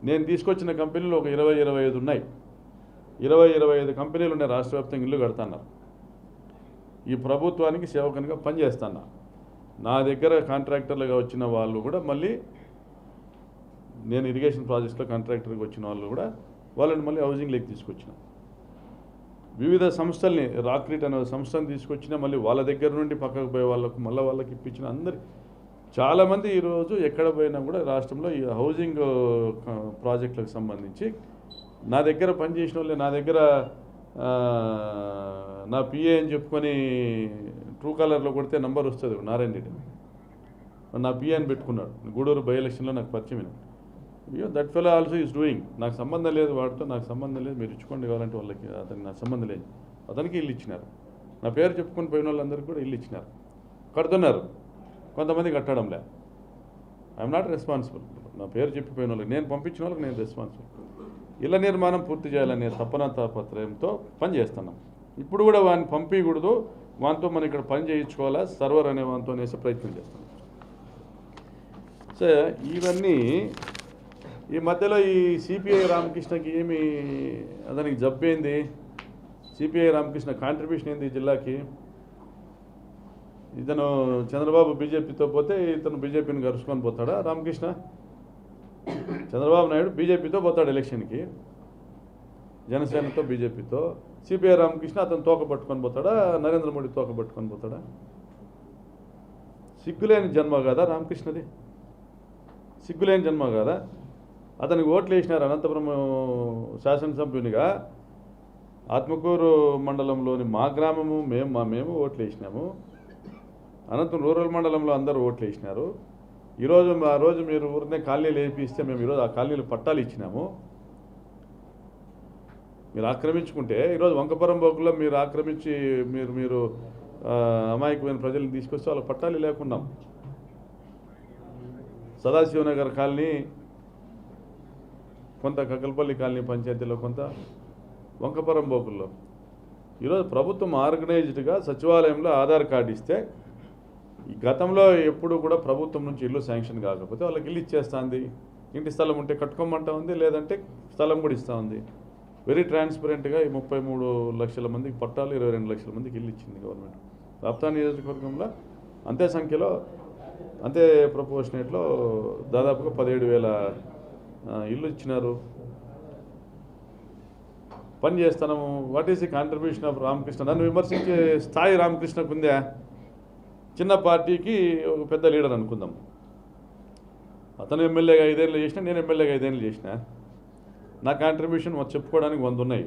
నేను తీసుకొచ్చిన కంపెనీలు ఒక 20-25 ఉన్నాయి. 20-25 కంపెనీలు ఉన్నాయి రాష్ట్ర వ్యాప్తంగా ఇల్లు కడతాన్నారు. ఈ ప్రభుత్వానికి సేవకునిగా పనిచేస్తాను. నా దగ్గర కాంట్రాక్టర్లుగా వచ్చిన వాళ్ళు కూడా మళ్ళీ నేను ఇరిగేషన్ ప్రాజెక్ట్స్లో కాంట్రాక్టర్గా వచ్చిన వాళ్ళు కూడా వాళ్ళని మళ్ళీ హౌసింగ్లోకి తీసుకొచ్చిన. వివిధ సంస్థల్ని రాక్రీట్ అనే సంస్థను తీసుకొచ్చిన మళ్ళీ వాళ్ళ దగ్గర నుండి పక్కకు పోయే వాళ్ళకు మళ్ళీ వాళ్ళకి ఇప్పించిన అందరి చాలామంది ఈరోజు ఎక్కడ పోయినా కూడా రాష్ట్రంలో ఈ హౌసింగ్ ప్రాజెక్టులకు సంబంధించి నా దగ్గర పనిచేసిన వాళ్ళే నా దగ్గర నా పిఏ అని చెప్పుకొని ట్రూ కాలర్లో కొడితే నంబర్ వస్తుంది నారాయణ రెడ్డి నా పిఏ అని పెట్టుకున్నాడు. గూడూరు బై ఎలక్షన్లో నాకు పరిచయం. That fellow also is doing. నాకు సంబంధం లేదు వాడితో, నాకు సంబంధం లేదు, మీరు ఇచ్చుకోండి కావాలంటే వాళ్ళకి, అతనికి నాకు సంబంధం లేదు. అతనికి ఇల్లు ఇచ్చినారు. నా పేరు చెప్పుకొని పోయిన వాళ్ళందరికీ కూడా ఇల్లు ఇచ్చినారు, కడుతున్నారు. కొంతమంది కట్టడంలే. I'm not responsible. నా పేరు చెప్పిపోయిన వాళ్ళకి, నేను పంపించిన వాళ్ళకి నేను రెస్పాన్సిబుల్. ఇళ్ల నిర్మాణం పూర్తి చేయాలనే తపన తాపత్రయంతో పనిచేస్తున్నాం. ఇప్పుడు కూడా వాడిని పంపించకూడదు, వానితో మనం ఇక్కడ పని చేయించుకోవాలా సర్వర్ అనే వానితో అనేసి ప్రయత్నం చేస్తున్నాం. సో ఇవన్నీ ఈ మధ్యలో ఈ సిపిఐ రామకృష్ణకి ఏమి అతనికి జబ్బేంది, సిపిఐ రామకృష్ణ కాంట్రిబ్యూషన్ ఏంది ఈ జిల్లాకి? ఇతను చంద్రబాబు బీజేపీతో పోతే ఇతను బీజేపీని కలుసుకొని పోతాడా రామకృష్ణ? చంద్రబాబు నాయుడు బీజేపీతో పోతాడు ఎలక్షన్కి, జనసేనతో బీజేపీతో. సిపిఐ రామకృష్ణ అతను తోక పట్టుకొని పోతాడా, నరేంద్ర మోడీ తోక పట్టుకొని పోతాడా? సిగ్గులేని జన్మ కాదా రామకృష్ణది? సిగ్గులేని జన్మ కాదా? అతనికి ఓట్లు వేసినారు అనంతపురం శాసనసభ్యునిగా. ఆత్మకూరు మండలంలోని మా గ్రామము మేము ఓట్లు వేసినాము. అనంతపురం రూరల్ మండలంలో అందరూ ఓట్లు వేసినారు. ఆ రోజు మీరు ఊరినే కాలనీలు వేపిస్తే మేము ఈరోజు ఆ కాలనీలు పట్టాలు ఇచ్చినాము. మీరు ఆక్రమించుకుంటే ఈరోజు వంకపురం బోకుల్లో మీరు ఆక్రమించి మీరు అమాయకమైన ప్రజలను తీసుకొస్తే వాళ్ళకి పట్టాలు లేకున్నాం. సదాశివనగర్ కాలనీ కొంత, కకల్పల్లి కాలనీ పంచాయతీలో కొంత, వంకపురం బోకుల్లో ఈరోజు ప్రభుత్వం ఆర్గనైజ్డ్గా సచివాలయంలో ఆధార్ కార్డు ఇస్తే, ఈ గతంలో ఎప్పుడు కూడా ప్రభుత్వం నుంచి ఇల్లు శాంక్షన్ కాకపోతే వాళ్ళకి ఇల్లు ఇచ్చేస్తుంది. ఇంటి స్థలం ఉంటే కట్టుకోమంటా ఉంది, లేదంటే స్థలం కూడా ఇస్తూ ఉంది. వెరీ ట్రాన్స్పరెంట్గా ఈ 33 లక్షల మందికి పట్టాలు, 22 లక్షల మందికి ఇల్లు ఇచ్చింది గవర్నమెంట్. రాప్తా నియోజకవర్గంలో అంతే సంఖ్యలో, అంతే ప్రపోర్షనేట్లో దాదాపుగా 17,000 ఇల్లు ఇచ్చినారు. పని చేస్తున్నాము. What is the contribution of Ramakrishna? నన్ను విమర్శించే స్థాయి రామకృష్ణకు ఉందా? చిన్న పార్టీకి ఒక పెద్ద లీడర్ అనుకుందాం. అతను ఎమ్మెల్యేగా 5 ఏళ్ళు చేసినా, నేను ఎమ్మెల్యేగా 5 ఏళ్ళు చేసిన. నా కాంట్రిబ్యూషన్ చెప్పుకోవడానికి 100 ఉన్నాయి.